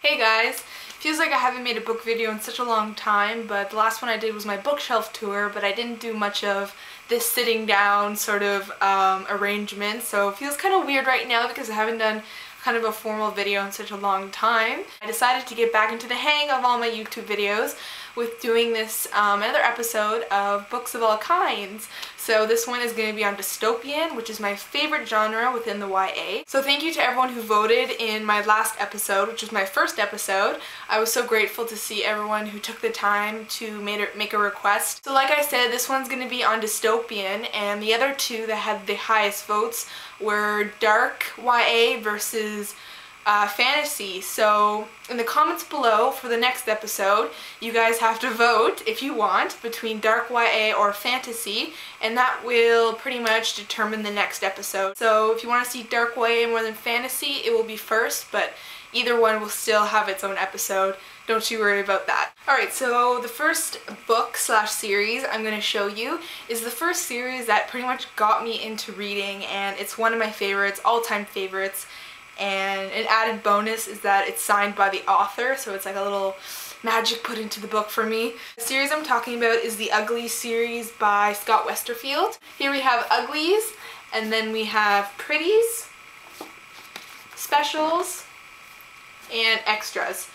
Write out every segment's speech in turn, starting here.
Hey guys! Feels like I haven't made a book video in such a long time, but the last one I did was my bookshelf tour, but I didn't do much of this sitting down sort of arrangement, so it feels kind of weird right now because I haven't done kind of a formal video in such a long time. I decided to get back into the hang of all my YouTube videos with doing this another episode of Books of All Kinds. So this one is going to be on dystopian, which is my favorite genre within the YA. So thank you to everyone who voted in my last episode, which was my first episode. I was so grateful to see everyone who took the time to make a request. So like I said, this one's going to be on dystopian, and the other two that had the highest votes were dark YA versus fantasy. So in the comments below for the next episode, you guys have to vote if you want between dark YA or fantasy, and that will pretty much determine the next episode. So if you want to see dark YA more than fantasy, it will be first, but either one will still have its own episode. Don't you worry about that. Alright, so the first book slash series I'm going to show you is the first series that pretty much got me into reading, and it's one of my favorites, all-time favorites. And an added bonus is that it's signed by the author, so it's like a little magic put into the book for me. The series I'm talking about is the Uglies series by Scott Westerfeld. Here we have Uglies, and then we have Pretties, Specials, and Extras.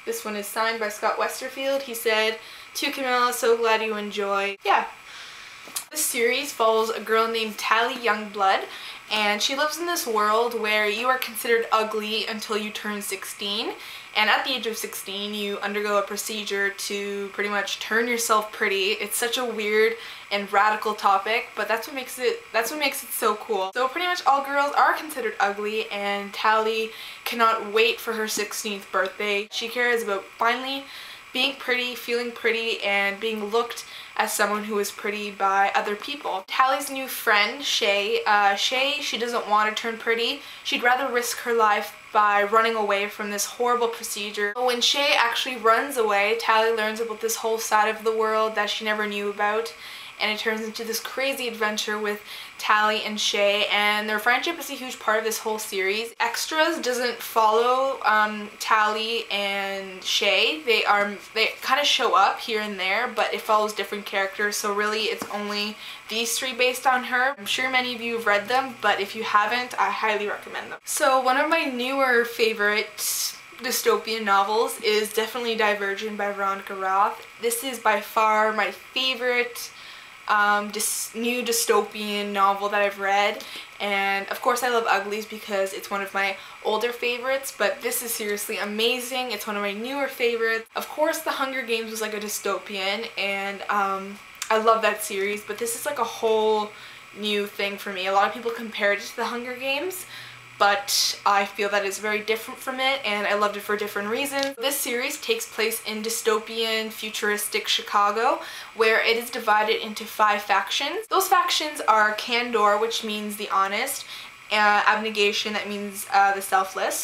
This one is signed by Scott Westerfeld. He said, "To Camilla, so glad you enjoy." Yeah. This series follows a girl named Tally Youngblood, and she lives in this world where you are considered ugly until you turn 16, and at the age of 16 you undergo a procedure to pretty much turn yourself pretty. It's such a weird and radical topic, but that's what makes it so cool. So pretty much all girls are considered ugly, and Tally cannot wait for her 16th birthday. She cares about finally being pretty, feeling pretty, and being looked as someone who is pretty by other people. Tally's new friend, Shay, she doesn't want to turn pretty. She'd rather risk her life by running away from this horrible procedure. When Shay actually runs away, Tally learns about this whole side of the world that she never knew about, and it turns into this crazy adventure with Tally and Shay, and their friendship is a huge part of this whole series. Extras doesn't follow Tally and Shay. They kind of show up here and there, but it follows different characters, so really it's only these three based on her. I'm sure many of you have read them, but if you haven't, I highly recommend them. So one of my newer favorite dystopian novels is definitely Divergent by Veronica Roth. This is by far my favorite new dystopian novel that I've read, and of course I love Uglies because it's one of my older favorites, but this is seriously amazing. It's one of my newer favorites. Of course The Hunger Games was like a dystopian, and I love that series, but this is like a whole new thing for me. A lot of people compare it to The Hunger Games, but I feel that it's very different from it, and I loved it for different reasons. This series takes place in dystopian, futuristic Chicago, where it is divided into 5 factions. Those factions are Candor, which means the honest, Abnegation, that means the selfless,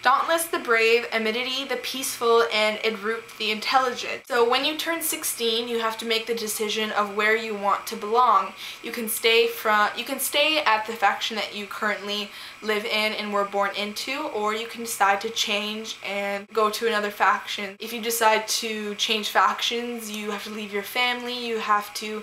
Dauntless, the brave, Amidity, the peaceful, and Edroot, the intelligent. So when you turn 16, you have to make the decision of where you want to belong. You can stay at the faction that you currently live in and were born into, or you can decide to change and go to another faction. If you decide to change factions, you have to leave your family, you have to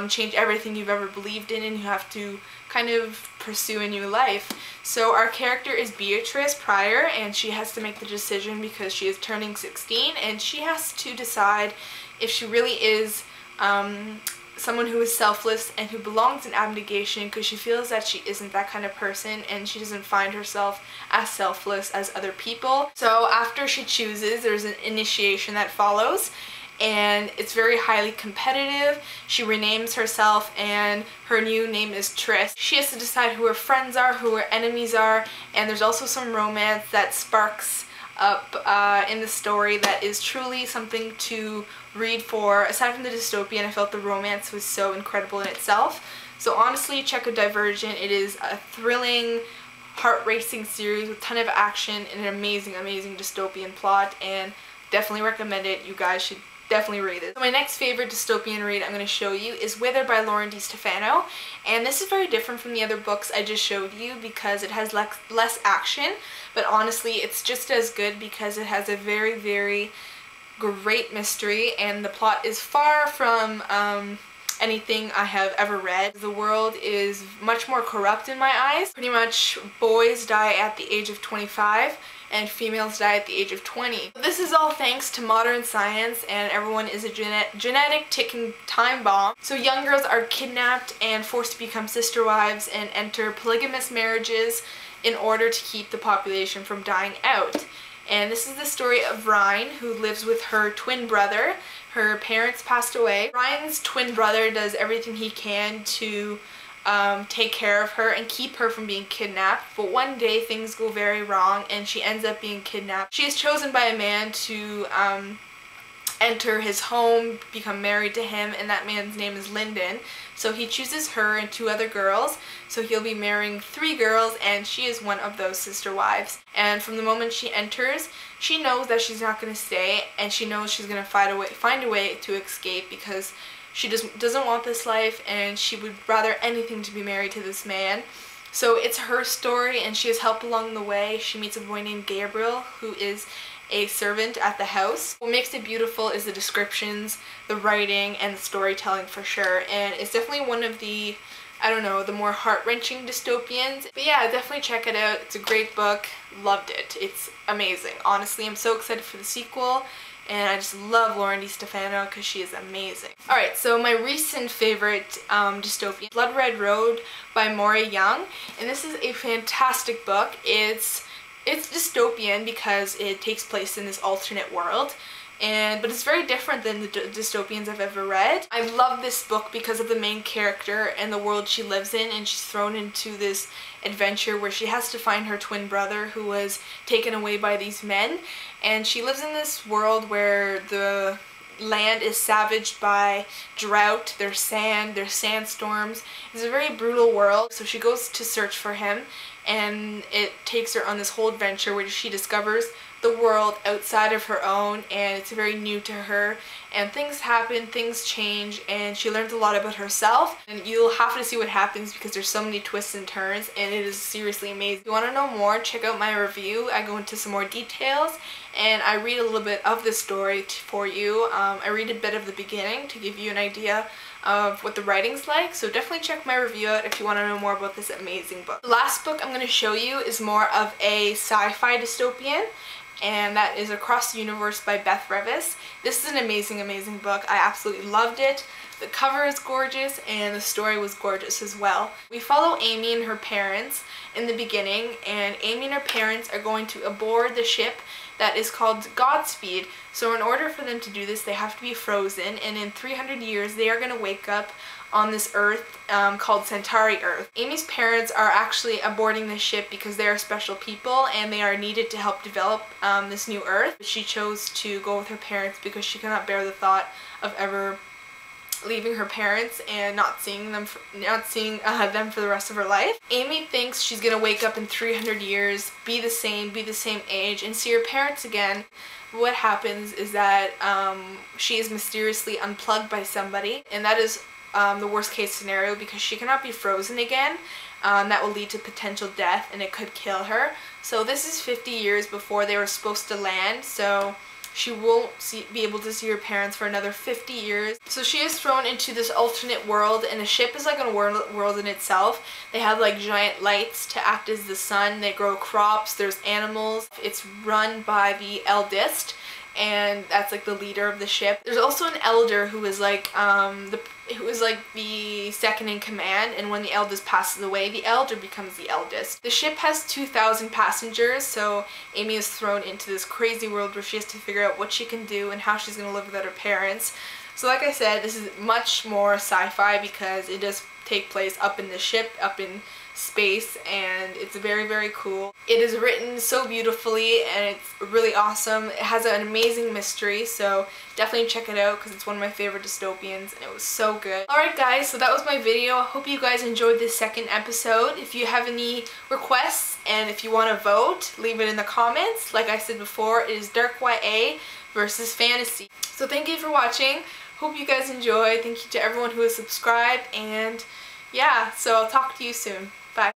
change everything you've ever believed in, and you have to kind of pursue a new life. So our character is Beatrice Pryor, and she has to make the decision because she is turning 16, and she has to decide if she really is someone who is selfless and who belongs in abnegation, because she feels that she isn't that kind of person and she doesn't find herself as selfless as other people. So after she chooses, there's an initiation that follows, and it's very highly competitive. She renames herself, and her new name is Tris. She has to decide who her friends are, who her enemies are, and there's also some romance that sparks up in the story that is truly something to read for. Aside from the dystopian, I felt the romance was so incredible in itself. So honestly, check out Divergent. It is a thrilling, heart-racing series with a ton of action and an amazing, amazing dystopian plot, and definitely recommend it. You guys should definitely read it. So my next favorite dystopian read I'm going to show you is Wither by DeStefano, and this is very different from the other books I just showed you because it has less action, but honestly it's just as good because it has a very, very great mystery, and the plot is far from anything I have ever read. The world is much more corrupt in my eyes. Pretty much boys die at the age of 25 and females die at the age of 20. This is all thanks to modern science, and everyone is a genetic ticking time bomb. So young girls are kidnapped and forced to become sister wives and enter polygamous marriages in order to keep the population from dying out. And this is the story of Ryan, who lives with her twin brother. Her parents passed away. Ryan's twin brother does everything he can to take care of her and keep her from being kidnapped, but one day things go very wrong and she ends up being kidnapped. She is chosen by a man to enter his home, become married to him, and that man's name is Lyndon. So he chooses her and 2 other girls, so he'll be marrying 3 girls, and she is one of those sister wives. And from the moment she enters, she knows that she's not going to stay, and she knows she's going to find a way to escape because she doesn't want this life, and she would rather anything to be married to this man. So it's her story, and she has help along the way. She meets a boy named Gabriel, who is a servant at the house. What makes it beautiful is the descriptions, the writing, and the storytelling for sure. And it's definitely one of the, I don't know, the more heart-wrenching dystopians. But yeah, definitely check it out. It's a great book. Loved it. It's amazing. Honestly, I'm so excited for the sequel. And I just love DeStefano because she is amazing. Alright, so my recent favorite dystopian, Blood Red Road by Moira. And this is a fantastic book. It's dystopian because it takes place in this alternate world, but it's very different than the dystopians I've ever read. I love this book because of the main character and the world she lives in, and she's thrown into this adventure where she has to find her twin brother who was taken away by these men, and she lives in this world where the land is savaged by drought, there's sand, there's sandstorms. It's a very brutal world, so she goes to search for him, and it takes her on this whole adventure where she discovers the world outside of her own, and it's very new to her, and things happen, things change, and she learns a lot about herself, and you'll have to see what happens because there's so many twists and turns, and it is seriously amazing. If you want to know more, check out my review. I go into some more details, and I read a little bit of the story for you. I read a bit of the beginning to give you an idea of what the writing's like, so definitely check my review out if you want to know more about this amazing book. The last book I'm going to show you is more of a sci-fi dystopian, and that is Across the Universe by Beth Revis. This is an amazing, amazing book. I absolutely loved it. The cover is gorgeous, and the story was gorgeous as well. We follow Amy and her parents in the beginning, and Amy and her parents are going to aboard the ship that is called Godspeed. So in order for them to do this, they have to be frozen, and in 300 years they are going to wake up on this earth called Centauri Earth. Amy's parents are actually aborting the ship because they are special people and they are needed to help develop this new earth. She chose to go with her parents because she could not bear the thought of ever leaving her parents and not seeing them for the rest of her life. Amy thinks she's gonna wake up in 300 years, be the same age, and see her parents again. What happens is that she is mysteriously unplugged by somebody, and that is the worst case scenario because she cannot be frozen again. That will lead to potential death, and it could kill her. So this is 50 years before they were supposed to land, so she won't be able to see her parents for another 50 years. So she is thrown into this alternate world, and the ship is like a world in itself. They have like giant lights to act as the sun. They grow crops, there's animals. It's run by the eldest, and that's like the leader of the ship. There's also an elder who is like the second in command, and when the eldest passes away, the elder becomes the eldest. The ship has 2,000 passengers, so Amy is thrown into this crazy world where she has to figure out what she can do and how she's going to live without her parents. So like I said, this is much more sci-fi because it does take place up in the ship, up in space, and it's very, very cool. It is written so beautifully and it's really awesome. It has an amazing mystery, so definitely check it out because it's one of my favorite dystopians and it was so good. Alright guys, so that was my video. I hope you guys enjoyed this second episode. If you have any requests and if you want to vote, leave it in the comments. Like I said before, it is dark YA versus fantasy. So thank you for watching. Hope you guys enjoyed. Thank you to everyone who has subscribed, and yeah, so I'll talk to you soon.